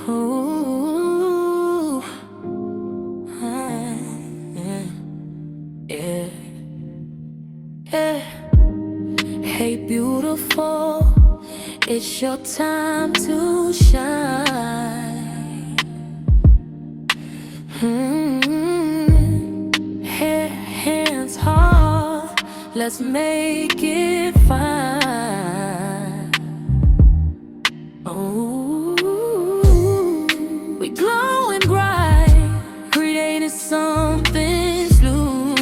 Ooh, yeah, yeah, yeah. Hey, beautiful, it's your time to shine. Hands off, let's make it fine. Oh, we glowing bright, creating something new.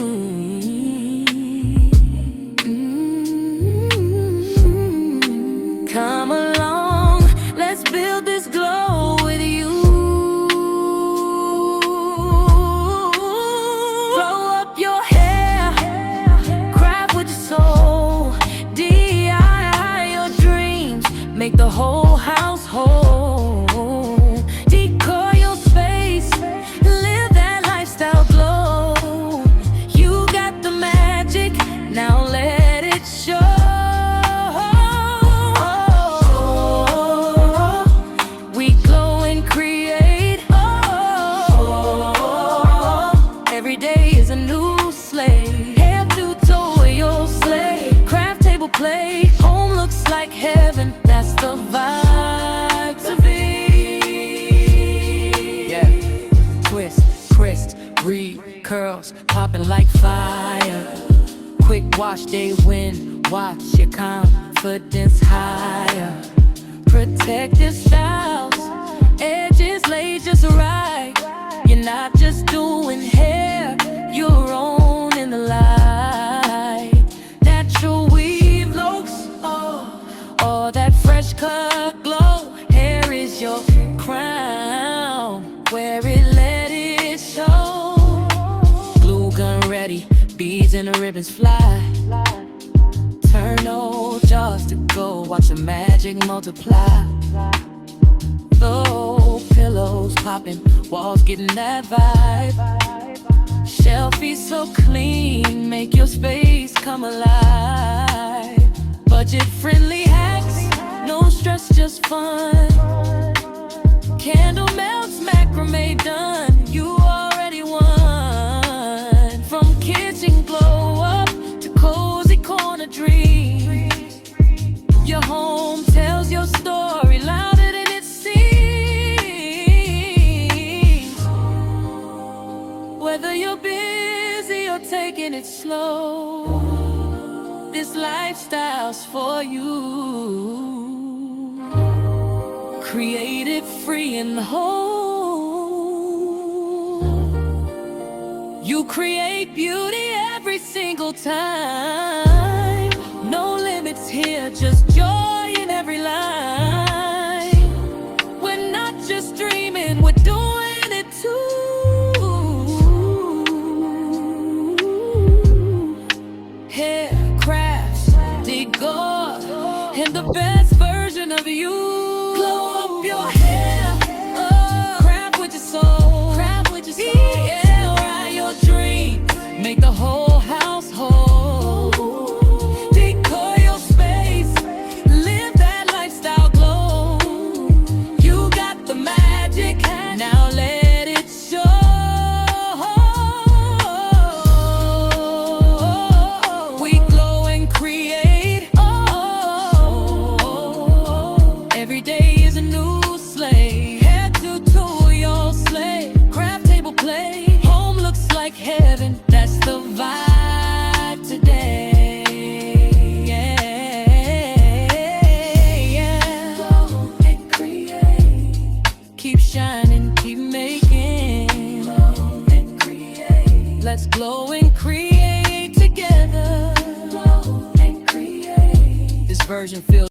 Come along, let's build this glow with you. Blow up your hair, craft with your soul, DIY your dreams, make the whole house whole. Decor your space, live that lifestyle glow. You got the magic, now let it show. We glow and create. Every day is a new slate. Head to toe, you'll slay. Craft table play, home looks like heaven. That's the vibe to be. Yeah, twist, twist, breathe, curls popping like fire. Quick wash, they win. Watch your confidence higher. Protective styles, edges laid just right. You're not just doing hair, you're owning the light. Natural weave looks, or that fresh cut glow. Hair is your crown, wear it, let it show. Glue gun ready, beads and the ribbons fly. Turn old jars to gold, watch the magic multiply. Throw pillows popping, walls getting that vibe. Shelfie so clean, make your space come alive. Budget-friendly hacks, no stress, just fun. Candle melts, macrame done, you already won. From kitchen glow up to cozy corner dreams, your home tells your story louder than it seems. Whether you're busy or taking it slow, this lifestyle's for you. Creative, free, and whole. You create beauty every single time. No limits here, just joy in every line. We're not just dreaming, we're doing it too. Hair, crafts, decor, and the best version of you. Glow up your hair, craft with your soul, DIY your dreams, make the whole house whole. Decor your space, live that lifestyle glow. You got the magic, now let it show. We glow and create. Every day is a new slate. Head to toe, you'll slay. Craft table play, home looks like heaven. That's the vibe today. Yeah. Glow and create. Keep shining, keep making. Glow and create. Let's glow and create together. Glow and create. This version feels